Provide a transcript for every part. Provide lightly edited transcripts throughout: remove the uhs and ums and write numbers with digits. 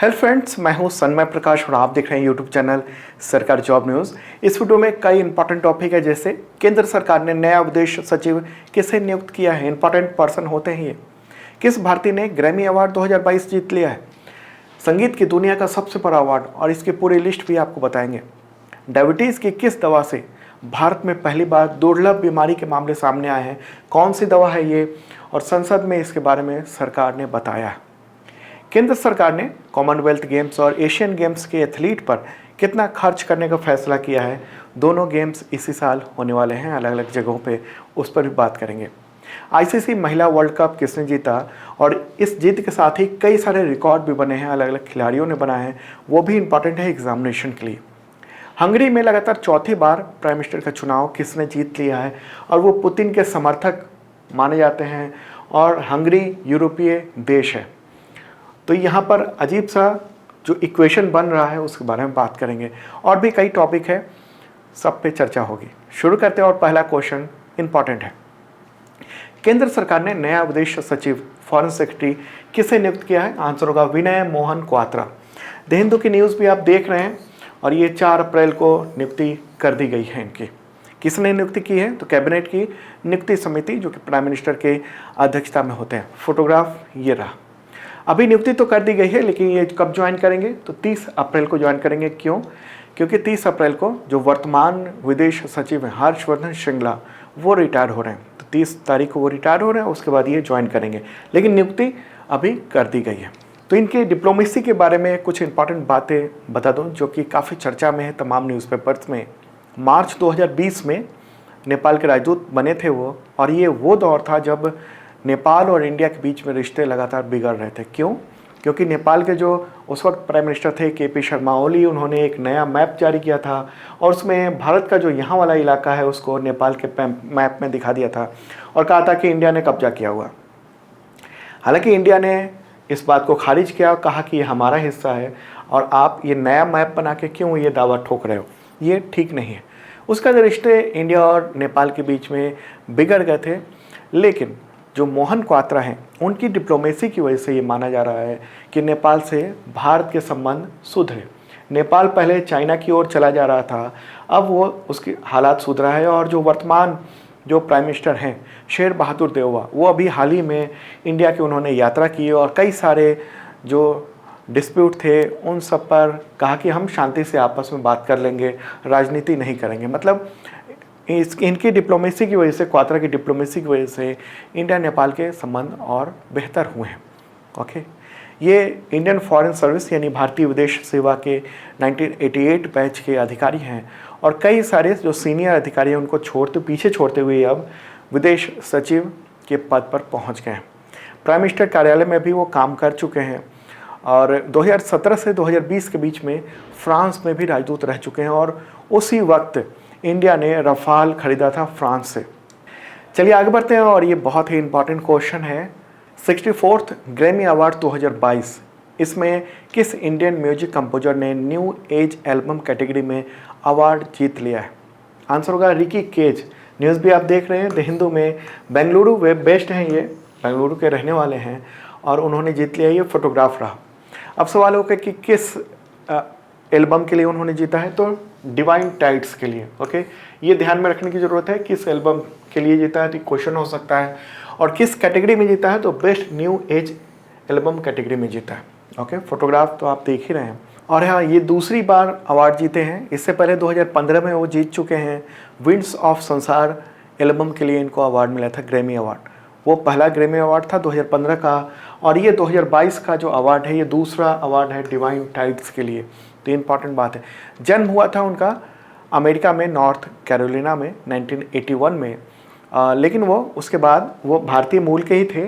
Hello friends, मैं हूं सन्मय प्रकाश और आप देख रहे हैं यूट्यूब चैनल सरकार जॉब न्यूज़। इस वीडियो में कई इंपॉर्टेंट टॉपिक है, जैसे केंद्र सरकार ने नया विदेश सचिव किसे नियुक्त किया है, इंपॉर्टेंट पर्सन होते हैं ये। किस भारतीय ने ग्रैमी अवार्ड 2022 जीत लिया है, संगीत की दुनिया का सबसे बड़ा अवार्ड, और इसकी पूरी लिस्ट भी आपको बताएंगे। डायबिटीज़ की किस दवा से भारत में पहली बार दुर्लभ बीमारी के मामले सामने आए हैं, कौन सी दवा है ये, और संसद में इसके बारे में सरकार ने बताया है। केंद्र सरकार ने कॉमनवेल्थ गेम्स और एशियन गेम्स के एथलीट पर कितना खर्च करने का फैसला किया है। दोनों गेम्स इसी साल होने वाले हैं अलग अलग जगहों पे, उस पर भी बात करेंगे। आईसीसी महिला वर्ल्ड कप किसने जीता, और इस जीत के साथ ही कई सारे रिकॉर्ड भी बने हैं, अलग अलग खिलाड़ियों ने बनाए हैं, वो भी इंपॉर्टेंट है एग्जामिनेशन के लिए। हंगरी में लगातार चौथी बार प्राइम मिनिस्टर का चुनाव किसने जीत लिया है, और वो पुतिन के समर्थक माने जाते हैं, और हंगरी यूरोपीय देश है। तो यहाँ पर अजीब सा जो इक्वेशन बन रहा है उसके बारे में बात करेंगे, और भी कई टॉपिक है, सब पे चर्चा होगी। शुरू करते हैं, और पहला क्वेश्चन इंपॉर्टेंट है। केंद्र सरकार ने नया विदेश सचिव फॉरेन सेक्रेटरी किसे नियुक्त किया है? आंसर होगा विनय मोहन क्वात्रा। द हिंदू की न्यूज़ भी आप देख रहे हैं, और ये 4 अप्रैल को नियुक्ति कर दी गई है इनकी। किसने नियुक्ति की है? तो कैबिनेट की नियुक्ति समिति, जो कि प्राइम मिनिस्टर के अध्यक्षता में होते हैं। फोटोग्राफ ये रहा। अभी नियुक्ति तो कर दी गई है, लेकिन ये कब ज्वाइन करेंगे? तो 30 अप्रैल को ज्वाइन करेंगे। क्यों? क्योंकि 30 अप्रैल को जो वर्तमान विदेश सचिव हैं हर्षवर्धन श्रृंगला, वो रिटायर हो रहे हैं। तो 30 तारीख को वो रिटायर हो रहे हैं, उसके बाद ये ज्वाइन करेंगे, लेकिन नियुक्ति अभी कर दी गई है। तो इनके डिप्लोमेसी के बारे में कुछ इंपॉर्टेंट बातें बता दूँ, जो कि काफ़ी चर्चा में है तमाम न्यूज़पेपर्स में। मार्च 2020 में नेपाल के राजदूत बने थे वो, और ये वो दौर था जब नेपाल और इंडिया के बीच में रिश्ते लगातार बिगड़ रहे थे। क्यों? क्योंकि नेपाल के जो उस वक्त प्राइम मिनिस्टर थे केपी शर्मा ओली, उन्होंने एक नया मैप जारी किया था, और उसमें भारत का जो यहाँ वाला इलाका है उसको नेपाल के मैप में दिखा दिया था, और कहा था कि इंडिया ने कब्जा किया हुआ। हालांकि इंडिया ने इस बात को खारिज किया और कहा कि ये हमारा हिस्सा है, और आप ये नया मैप बना के क्यों ये दावा ठोक रहे हो, ये ठीक नहीं है। उसका रिश्ते इंडिया और नेपाल के बीच में बिगड़ गए थे। लेकिन जो मोहन क्वात्रा हैं, उनकी डिप्लोमेसी की वजह से ये माना जा रहा है कि नेपाल से भारत के संबंध सुधरे। नेपाल पहले चाइना की ओर चला जा रहा था, अब वो उसकी हालात सुधरा है, और जो वर्तमान जो प्राइम मिनिस्टर हैं शेर बहादुर देउवा, वो अभी हाल ही में इंडिया की उन्होंने यात्रा की, और कई सारे जो डिस्प्यूट थे उन सब पर कहा कि हम शांति से आपस में बात कर लेंगे, राजनीति नहीं करेंगे। मतलब इनकी डिप्लोमेसी की वजह से, क्वात्रा की डिप्लोमेसी की वजह से इंडिया नेपाल के संबंध और बेहतर हुए हैं। ओके, ये इंडियन फॉरेन सर्विस यानी भारतीय विदेश सेवा के 1988 बैच के अधिकारी हैं, और कई सारे जो सीनियर अधिकारी हैं उनको पीछे छोड़ते हुए अब विदेश सचिव के पद पर पहुंच गए हैं। प्राइम मिनिस्टर कार्यालय में भी वो काम कर चुके हैं, और 2017 से 2020 के बीच में फ्रांस में भी राजदूत रह चुके हैं, और उसी वक्त इंडिया ने रफाल खरीदा था फ्रांस से। चलिए आगे बढ़ते हैं, और ये बहुत ही इंपॉर्टेंट क्वेश्चन है। 64th ग्रैमी अवार्ड 2022, इसमें किस इंडियन म्यूजिक कंपोजर ने न्यू एज एल्बम कैटेगरी में अवार्ड जीत लिया है? आंसर होगा रिकी केज। न्यूज़ भी आप देख रहे हैं द हिंदू में। बेंगलुरु वे बेस्ट हैं, ये बेंगलुरु के रहने वाले हैं, और उन्होंने जीत लिया। ये फोटोग्राफ रहा। अब सवाल होगा कि किस एल्बम के लिए उन्होंने जीता है? तो डिवाइन टाइड्स के लिए। ओके, ये ध्यान में रखने की ज़रूरत है, किस एल्बम के लिए जीता है, तो क्वेश्चन हो सकता है। और किस कैटेगरी में जीता है? तो best new age album category में जीता है। ओके, फोटोग्राफ तो आप देख ही रहे हैं। और हाँ, ये दूसरी बार अवार्ड जीते हैं। इससे पहले 2015 में वो जीत चुके हैं। विंड्स ऑफ संसार एल्बम के लिए इनको अवार्ड मिला था, ग्रैमी अवार्ड। वो पहला ग्रैमी अवार्ड था 2015 का, और ये 2022 का जो अवार्ड है, ये दूसरा अवार्ड है डिवाइन टाइड्स के लिए। तो इंपॉर्टेंट बात है। जन्म हुआ था उनका अमेरिका में, नॉर्थ कैरोलिना में 1981 में, लेकिन वो उसके बाद वो भारतीय मूल के ही थे।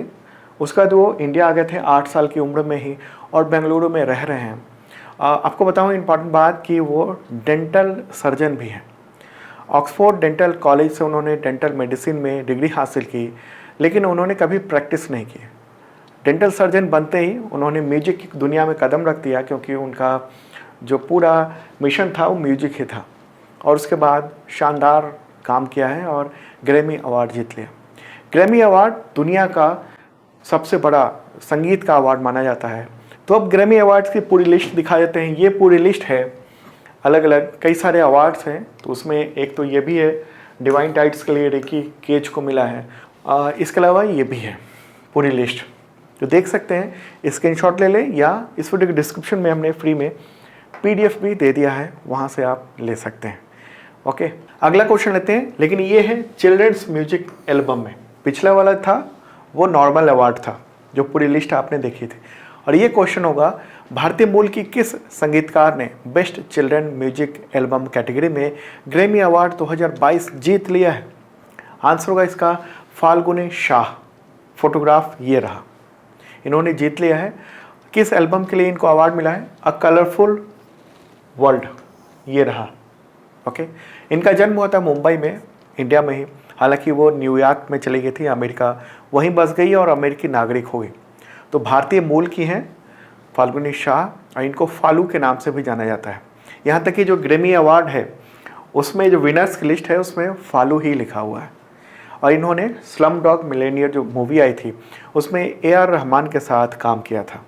उसके बाद वो इंडिया आ गए थे 8 साल की उम्र में ही, और बेंगलुरु में रह रहे हैं। आपको बताऊँ इंपॉर्टेंट बात कि वो डेंटल सर्जन भी हैं। ऑक्सफोर्ड डेंटल कॉलेज से उन्होंने डेंटल मेडिसिन में डिग्री हासिल की, लेकिन उन्होंने कभी प्रैक्टिस नहीं की। डेंटल सर्जन बनते ही उन्होंने म्यूजिक की दुनिया में कदम रख दिया, क्योंकि उनका जो पूरा मिशन था वो म्यूजिक ही था, और उसके बाद शानदार काम किया है और ग्रैमी अवार्ड जीत लिया। ग्रैमी अवार्ड दुनिया का सबसे बड़ा संगीत का अवार्ड माना जाता है। तो अब ग्रैमी अवार्ड्स की पूरी लिस्ट दिखा देते हैं। ये पूरी लिस्ट है, अलग अलग कई सारे अवार्ड्स हैं। तो उसमें एक तो ये भी है, डिवाइन टाइट्स के लिए रिकी केज को मिला है। इसके अलावा ये भी है पूरी लिस्ट, तो देख सकते हैं, स्क्रीनशॉट ले लें या इस वीडियो के डिस्क्रिप्शन में हमने फ्री में PDF भी दे दिया है, वहाँ से आप ले सकते हैं। ओके, अगला क्वेश्चन लेते हैं, लेकिन ये है चिल्ड्रंस म्यूजिक एल्बम में। पिछला वाला था वो नॉर्मल अवार्ड था जो पूरी लिस्ट आपने देखी थी, और ये क्वेश्चन होगा भारतीय मूल की किस संगीतकार ने best children music album category में ग्रैमी अवार्ड 2022 जीत लिया है। आंसर होगा इसका फाल्गुनी शाह। फोटोग्राफ ये रहा, इन्होंने जीत लिया है। किस एल्बम के लिए इनको अवार्ड मिला है? अ कलरफुल वर्ल्ड, ये रहा। ओके, इनका जन्म हुआ था मुंबई में, इंडिया में ही। हालांकि वो न्यूयॉर्क में चली गई थी अमेरिका, वहीं बस गई और अमेरिकी नागरिक हो गई। तो भारतीय मूल की हैं फाल्गुनी शाह, और इनको फालू के नाम से भी जाना जाता है। यहाँ तक कि जो ग्रैमी अवार्ड है उसमें जो विनर्स की लिस्ट है उसमें फालू ही लिखा हुआ है। और इन्होंने स्लम डॉग मिलेनियर जो मूवी आई थी उसमें AR रहमान के साथ काम किया था।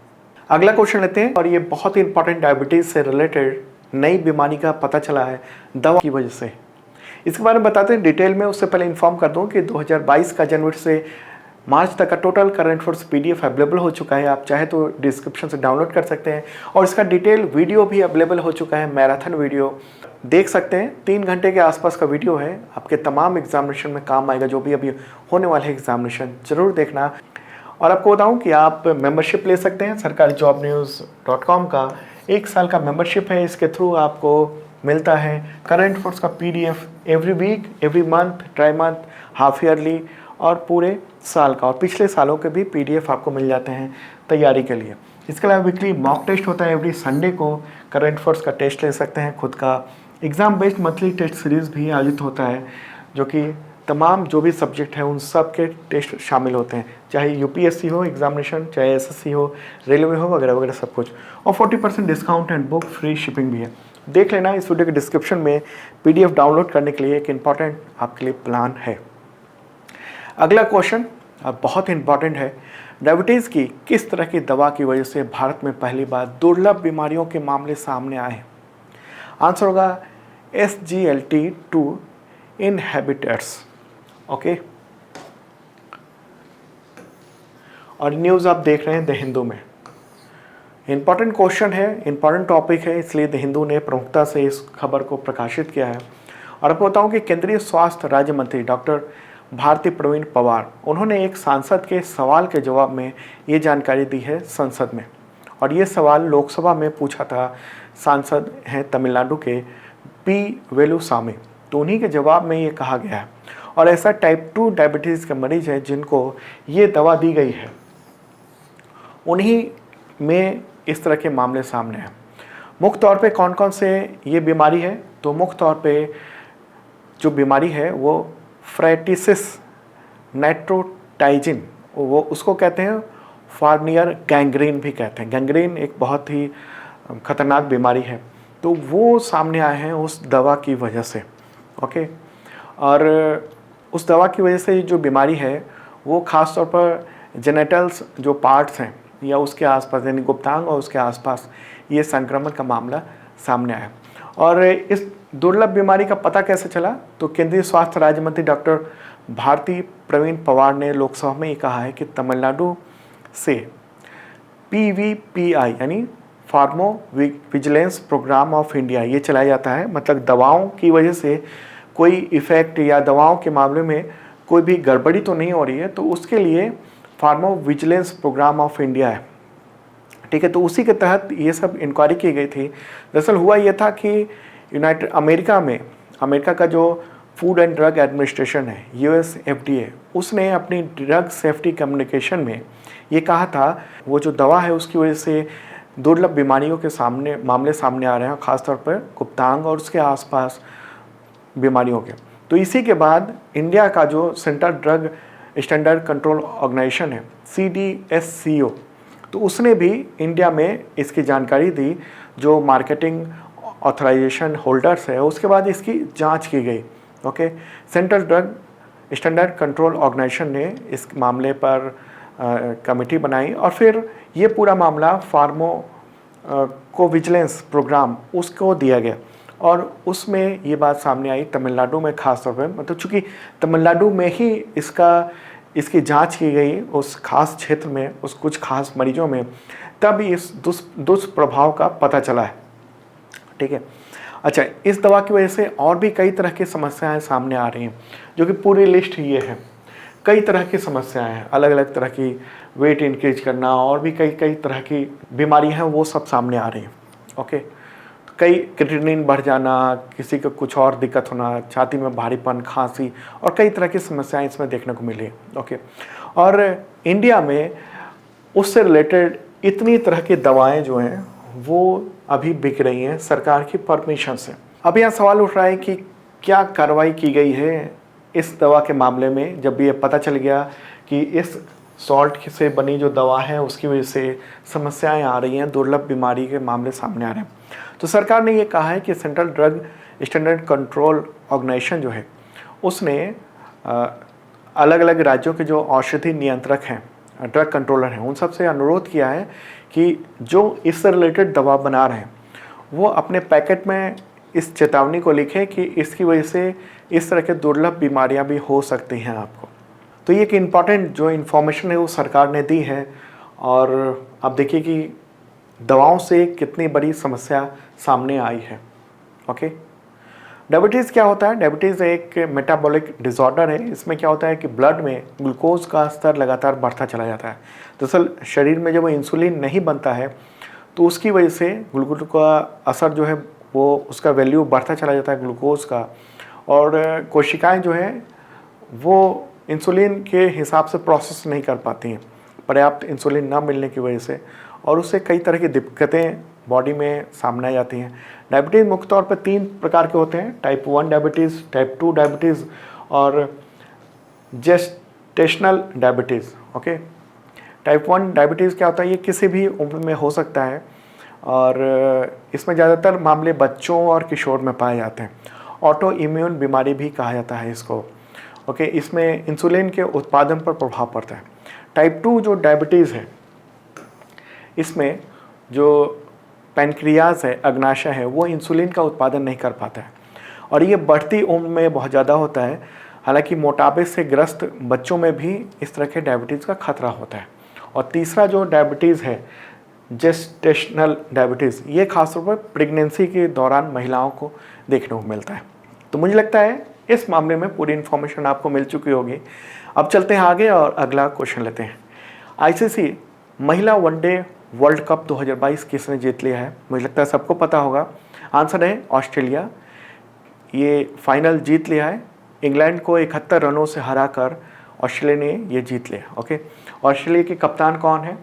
अगला क्वेश्चन लेते हैं, और ये बहुत ही इंपॉर्टेंट, डायबिटीज़ से रिलेटेड नई बीमारी का पता चला है दवा की वजह से। इसके बारे में बताते हैं डिटेल में। उससे पहले इन्फॉर्म कर दूं कि 2022 का जनवरी से मार्च तक का total current affairs PDF available हो चुका है। आप चाहे तो डिस्क्रिप्शन से डाउनलोड कर सकते हैं, और इसका डिटेल वीडियो भी अवेलेबल हो चुका है, मैराथन वीडियो देख सकते हैं। 3 घंटे के आसपास का वीडियो है, आपके तमाम एग्जामिनेशन में काम आएगा। जो भी अभी होने वाले एग्जामिनेशन जरूर देखना। और आपको बताऊं कि आप मेंबरशिप ले सकते हैं sarkarjobnews.com का। 1 साल का मेंबरशिप है, इसके थ्रू आपको मिलता है करंट अफेयर्स का PDF every week, every month, tri month, half yearly और पूरे साल का, और पिछले सालों के भी PDF आपको मिल जाते हैं तैयारी के लिए। इसके अलावा वीकली मॉक टेस्ट होता है, एवरी संडे को करंट अफेयर्स का टेस्ट ले सकते हैं खुद का। Exam based monthly test series भी आयोजित होता है, जो कि तमाम जो भी सब्जेक्ट हैं उन सब के टेस्ट शामिल होते हैं, चाहे UPSC हो एग्जामिनेशन, चाहे SSC हो, रेलवे हो, वगैरह वगैरह सब कुछ। और 40% discount and book free shipping भी है। देख लेना, इस वीडियो के डिस्क्रिप्शन में PDF डाउनलोड करने के लिए एक इम्पॉर्टेंट आपके लिए प्लान है। अगला क्वेश्चन बहुत इंपॉर्टेंट है, डायबिटीज़ की किस तरह की दवा की वजह से भारत में पहली बार दुर्लभ बीमारियों के मामले सामने आए? आंसर होगा SGLT2 इनहिबिटर्स। ओके, और न्यूज़ आप देख रहे हैं द हिंदू में। इंपॉर्टेंट क्वेश्चन है, इंपॉर्टेंट टॉपिक है, इसलिए द हिंदू ने प्रमुखता से इस खबर को प्रकाशित किया है। और आपको बताऊं कि केंद्रीय स्वास्थ्य राज्य मंत्री डॉक्टर भारती प्रवीण पवार, उन्होंने एक सांसद के सवाल के जवाब में ये जानकारी दी है संसद में। और ये सवाल लोकसभा में पूछा था, सांसद हैं तमिलनाडु के P वेलुसामी, तो उन्हीं के जवाब में ये कहा गया है। और ऐसा टाइप 2 डायबिटीज़ के मरीज हैं जिनको ये दवा दी गई है, उन्हीं में इस तरह के मामले सामने हैं। मुख्य तौर पे कौन कौन से ये बीमारी है? तो मुख्य तौर पे जो बीमारी है वो फ्रैटिसिस नाइट्रोटाइजिन, वो उसको कहते हैं फार्नियर गैंग्रीन भी कहते हैं। गैंग्रीन एक बहुत ही खतरनाक बीमारी है, तो वो सामने आए हैं उस दवा की वजह से। ओके, और उस दवा की वजह से जो बीमारी है वो ख़ास तौर पर जेनेटल्स जो पार्ट्स हैं या उसके आसपास, यानी गुप्तांग और उसके आसपास ये संक्रमण का मामला सामने आया। और इस दुर्लभ बीमारी का पता कैसे चला? तो केंद्रीय स्वास्थ्य राज्य मंत्री डॉक्टर भारती प्रवीण पवार ने लोकसभा में ये कहा है कि तमिलनाडु से PVPI यानी फार्मो विजिलेंस प्रोग्राम ऑफ इंडिया ये चलाया जाता है। मतलब दवाओं की वजह से कोई इफ़ेक्ट या दवाओं के मामले में कोई भी गड़बड़ी तो नहीं हो रही है, तो उसके लिए फार्मो विजिलेंस प्रोग्राम ऑफ इंडिया है। ठीक है, तो उसी के तहत ये सब इंक्वायरी की गई थी। दरअसल हुआ ये था कि अमेरिका का जो फूड एंड ड्रग एडमिनिस्ट्रेशन है US FDA, उसने अपनी ड्रग सेफ्टी कम्युनिकेशन में ये कहा था वो जो दवा है उसकी वजह से दुर्लभ बीमारियों के मामले सामने आ रहे हैं, ख़ासतौर पर गुप्तांग और उसके आसपास बीमारियों के। तो इसी के बाद इंडिया का जो central drug standard control organisation है CDSCO, तो उसने भी इंडिया में इसकी जानकारी दी जो मार्केटिंग ऑथराइजेशन होल्डर्स है, उसके बाद इसकी जांच की गई। Okay, central drug standard control organisation ने इस मामले पर कमेटी बनाई और फिर ये पूरा मामला फार्मो को विजिलेंस प्रोग्राम उसको दिया गया और उसमें ये बात सामने आई तमिलनाडु में खास तौर पे, मतलब चूँकि तमिलनाडु में ही इसकी जांच की गई उस खास क्षेत्र में, उस कुछ खास मरीजों में, तब इस दुष्प्रभाव का पता चला है। ठीक है। अच्छा, इस दवा की वजह से और भी कई तरह की समस्याएं सामने आ रही हैं, जो कि पूरी लिस्ट ये है। कई तरह की समस्याएं हैं, अलग अलग तरह की, वेट इंक्रीज करना और भी कई तरह की बीमारियां हैं, वो सब सामने आ रही हैं। ओके, कई क्रिएटिनिन बढ़ जाना, किसी को कुछ और दिक्कत होना, छाती में भारीपन, खांसी और कई तरह की समस्याएं इसमें देखने को मिली। ओके, और इंडिया में उससे रिलेटेड इतनी तरह की दवाएं जो हैं वो अभी बिक रही हैं सरकार की परमिशन से। अब यहाँ सवाल उठ रहा है कि क्या कार्रवाई की गई है इस दवा के मामले में, जब ये पता चल गया कि इस सॉल्ट से बनी जो दवा है उसकी वजह से समस्याएं आ रही हैं, दुर्लभ बीमारी के मामले सामने आ रहे हैं। तो सरकार ने ये कहा है कि central drug standard control organisation जो है उसने अलग अलग राज्यों के जो औषधि नियंत्रक हैं, ड्रग कंट्रोलर हैं, उन सबसे अनुरोध किया है कि जो इससे रिलेटेड दवा बना रहे हैं वो अपने पैकेट में इस चेतावनी को लिखें कि इसकी वजह से इस तरह के दुर्लभ बीमारियां भी हो सकती हैं आपको। तो ये एक इम्पॉर्टेंट जो इन्फॉर्मेशन है वो सरकार ने दी है। और अब देखिए कि दवाओं से कितनी बड़ी समस्या सामने आई है। ओके, डायबिटीज़ क्या होता है? डायबिटीज़ एक मेटाबॉलिक डिसऑर्डर है। इसमें क्या होता है कि ब्लड में ग्लूकोज का स्तर लगातार बढ़ता चला जाता है। दरअसल शरीर में जब इंसुलिन नहीं बनता है तो उसकी वजह से ग्लूकोज का असर जो है वो उसका वैल्यू बढ़ता चला जाता है ग्लूकोज का, और कोशिकाएं जो हैं वो इंसुलिन के हिसाब से प्रोसेस नहीं कर पाती हैं पर्याप्त इंसुलिन ना मिलने की वजह से, और उससे कई तरह की दिक्कतें बॉडी में सामने आ जाती हैं। डायबिटीज़ मुख्य तौर पर 3 प्रकार के होते हैं, टाइप 1 डायबिटीज़, टाइप 2 डायबिटीज़ और gestational diabetes. Okay, type 1 diabetes क्या होता है? ये किसी भी उम्र में हो सकता है और इसमें ज़्यादातर मामले बच्चों और किशोर में पाए जाते हैं। ऑटो इम्यून बीमारी भी कहा जाता है इसको। ओके, इसमें इंसुलिन के उत्पादन पर प्रभाव पड़ता है। टाइप 2 जो डायबिटीज़ है इसमें जो पैनक्रियाज है, अग्नाशय है, वो इंसुलिन का उत्पादन नहीं कर पाता है और ये बढ़ती उम्र में बहुत ज़्यादा होता है। हालांकि मोटापे से ग्रस्त बच्चों में भी इस तरह के डायबिटीज़ का खतरा होता है। और तीसरा जो डायबिटीज़ है जेस्टेशनल डायबिटीज़, ये खासतौर पर प्रेगनेंसी के दौरान महिलाओं को देखने को मिलता है। तो मुझे लगता है इस मामले में पूरी इन्फॉर्मेशन आपको मिल चुकी होगी। अब चलते हैं आगे और अगला क्वेश्चन लेते हैं। आईसीसी महिला वनडे वर्ल्ड कप 2022 किसने जीत लिया है? मुझे लगता है सबको पता होगा। आंसर है ऑस्ट्रेलिया। ये फाइनल जीत लिया है। इंग्लैंड को 71 रनों से हराकर ऑस्ट्रेलिया ने ये जीत लिया। ओके, ऑस्ट्रेलिया के कप्तान कौन है?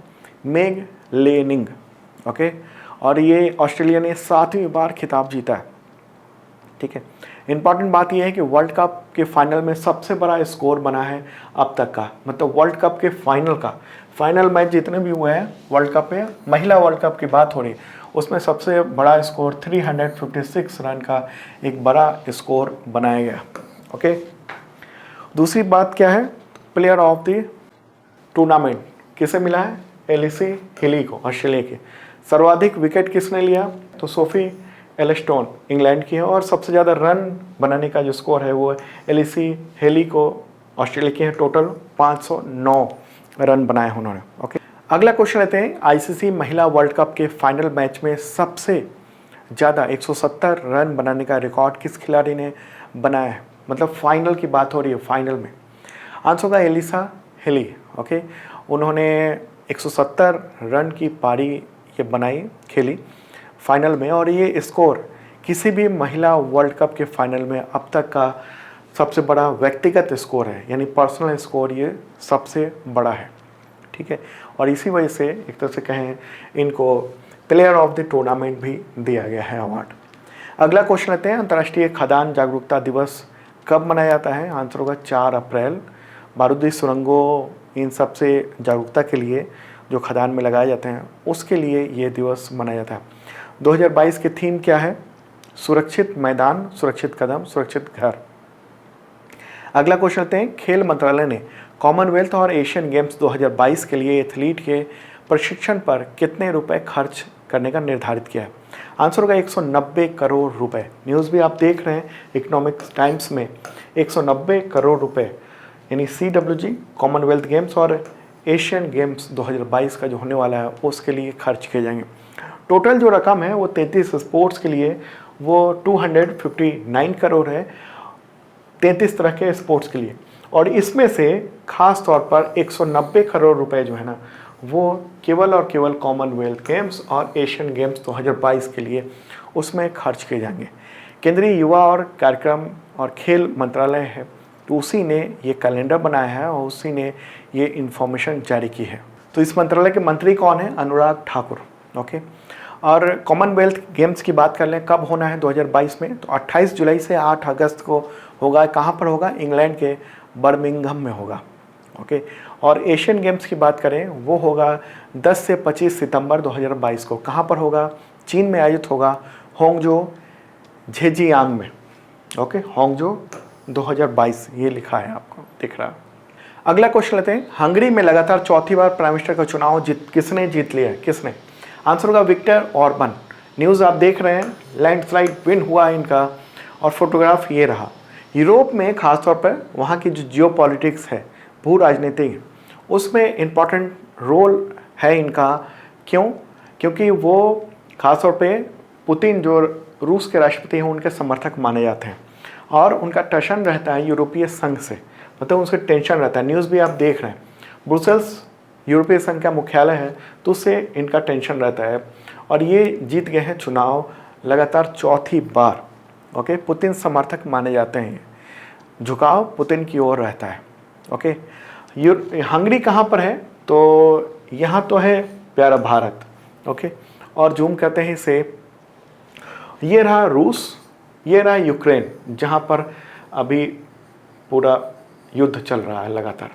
Meg Lanning. ओके, और ये ऑस्ट्रेलिया ने 7वीं बार खिताब जीता है। ठीक है, इंपॉर्टेंट बात यह है कि वर्ल्ड कप के फाइनल में सबसे बड़ा स्कोर बना है अब तक का, मतलब वर्ल्ड कप के फाइनल मैच जितने भी हुए हैं वर्ल्ड कप में, महिला वर्ल्ड कप की बात हो रही है, उसमें सबसे बड़ा स्कोर 356 रन का एक बड़ा स्कोर बनाया गया। ओके, दूसरी बात क्या है? प्लेयर ऑफ द टूर्नामेंट किसे मिला है? एलिसी हिली को, ऑस्ट्रेलिया के। सर्वाधिक विकेट किसने लिया? तो सोफी एलेस्टोन इंग्लैंड की है, और सबसे ज़्यादा रन बनाने का जो स्कोर है वो एलिसी हेली को, ऑस्ट्रेलिया की है। टोटल 509 रन बनाए उन्होंने। ओके, अगला क्वेश्चन लेते हैं। आईसीसी महिला वर्ल्ड कप के फाइनल मैच में सबसे ज़्यादा 170 रन बनाने का रिकॉर्ड किस खिलाड़ी ने बनाया है? मतलब फाइनल की बात हो रही है, फाइनल में। आंसर होगा एलिसा हेली। ओके, उन्होंने 170 रन की पारी ये बनाई, खेली फाइनल में, और ये स्कोर किसी भी महिला वर्ल्ड कप के फाइनल में अब तक का सबसे बड़ा व्यक्तिगत स्कोर है, यानी पर्सनल स्कोर ये सबसे बड़ा है। ठीक है, और इसी वजह से एक तरह से कहें इनको प्लेयर ऑफ द टूर्नामेंट भी दिया गया है अवार्ड। अगला क्वेश्चन लेते हैं। अंतर्राष्ट्रीय खदान जागरूकता दिवस कब मनाया जाता है? आंसर होगा 4 अप्रैल। बारूदी सुरंगों इन सब से जागरूकता के लिए जो खदान में लगाए जाते हैं उसके लिए ये दिवस मनाया जाता है। 2022 की थीम क्या है? सुरक्षित मैदान, सुरक्षित कदम, सुरक्षित घर। अगला क्वेश्चन लेते हैं। खेल मंत्रालय ने कॉमनवेल्थ और एशियन गेम्स 2022 के लिए एथलीट के प्रशिक्षण पर कितने रुपए खर्च करने का निर्धारित किया है? आंसर होगा 190 करोड़ रुपए। न्यूज़ भी आप देख रहे हैं इकोनॉमिक्स टाइम्स में, 190 करोड़ रुपए यानी CWG कॉमनवेल्थ गेम्स और एशियन गेम्स 2022 का जो होने वाला है उसके लिए खर्च किए जाएंगे। टोटल जो रकम है वो 33 स्पोर्ट्स के लिए वो 259 करोड़ है, 33 तरह के स्पोर्ट्स के लिए। और इसमें से खास तौर पर 190 करोड़ रुपए जो है ना वो केवल और केवल कॉमनवेल्थ गेम्स और एशियन गेम्स 2022 के लिए उसमें खर्च किए जाएंगे। केंद्रीय युवा और कार्यक्रम और खेल मंत्रालय है तो उसी ने ये कैलेंडर बनाया है और उसी ने ये इन्फॉर्मेशन जारी की है। तो इस मंत्रालय के मंत्री कौन है? अनुराग ठाकुर। ओके। और कॉमनवेल्थ गेम्स की बात कर लें, कब होना है 2022 में? तो 28 जुलाई से 8 अगस्त को होगा। कहाँ पर होगा? इंग्लैंड के बर्मिंघम में होगा। ओके। और एशियन गेम्स की बात करें वो होगा 10 से 25 सितंबर 2022 को। कहाँ पर होगा? चीन में आयोजित होगा, होंगजो झेजियांग में। ओके, होंगजो 2022 ये लिखा है, आपको दिख रहा है। अगला क्वेश्चन लेते हैं। हंगरी में लगातार चौथी बार प्राइम मिनिस्टर का चुनाव किसने जीत लिया है? किसने? आंसर होगा विक्टर ऑर्बन। न्यूज़ आप देख रहे हैं, लैंडस्लाइड विन हुआ इनका और फोटोग्राफ ये रहा। यूरोप में खासतौर पर वहाँ की जो जियोपॉलिटिक्स है, भू राजनीति, उसमें इम्पॉर्टेंट रोल है इनका। क्यों? क्योंकि वो खासतौर पे पुतिन जो रूस के राष्ट्रपति हैं उनके समर्थक माने जाते हैं और उनका टशन रहता है यूरोपीय संघ से, मतलब उसके टेंशन रहता है। न्यूज़ भी आप देख रहे हैं, ब्रुसेल्स यूरोपीय संघ का मुख्यालय है तो उससे इनका टेंशन रहता है और ये जीत गए हैं चुनाव लगातार चौथी बार। ओके, पुतिन समर्थक माने जाते हैं, झुकाव पुतिन की ओर रहता है। ओके, हंगरी कहाँ पर है? तो यहाँ तो है प्यारा भारत। ओके, और जूम करते हैं इसे, ये रहा रूस, ये रहा यूक्रेन जहाँ पर अभी पूरा युद्ध चल रहा है लगातार।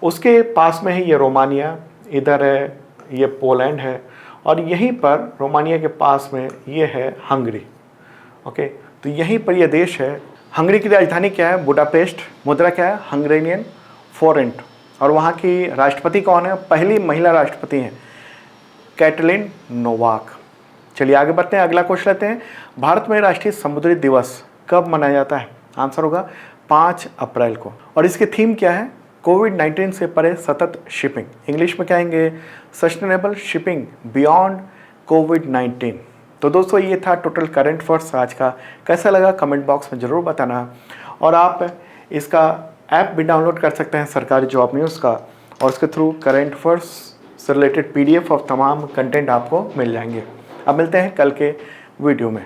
उसके पास में ही ये रोमानिया, इधर है ये पोलैंड है और यहीं पर रोमानिया के पास में ये है हंगरी। ओके, तो यहीं पर ये देश है। हंगरी की राजधानी क्या है? बुडापेस्ट। मुद्रा क्या है? हंगरेनियन फोरेंट। और वहाँ की राष्ट्रपति कौन है? पहली महिला राष्ट्रपति हैं कैटलिन नोवाक। चलिए आगे बढ़ते हैं, अगला क्वेश्चन लेते हैं। भारत में राष्ट्रीय समुद्री दिवस कब मनाया जाता है? आंसर होगा 5 अप्रैल को। और इसकी थीम क्या है? कोविड-19 से परे सतत शिपिंग। इंग्लिश में कहेंगे सस्टेनेबल शिपिंग बियॉन्ड कोविड-19। तो दोस्तों ये था टोटल करंट अफेयर्स आज का। कैसा लगा कमेंट बॉक्स में ज़रूर बताना। और आप इसका ऐप भी डाउनलोड कर सकते हैं सरकारी जॉब न्यूज़ का, और उसके थ्रू करंट अफेयर्स से रिलेटेड PDF और तमाम कंटेंट आपको मिल जाएंगे। अब मिलते हैं कल के वीडियो में।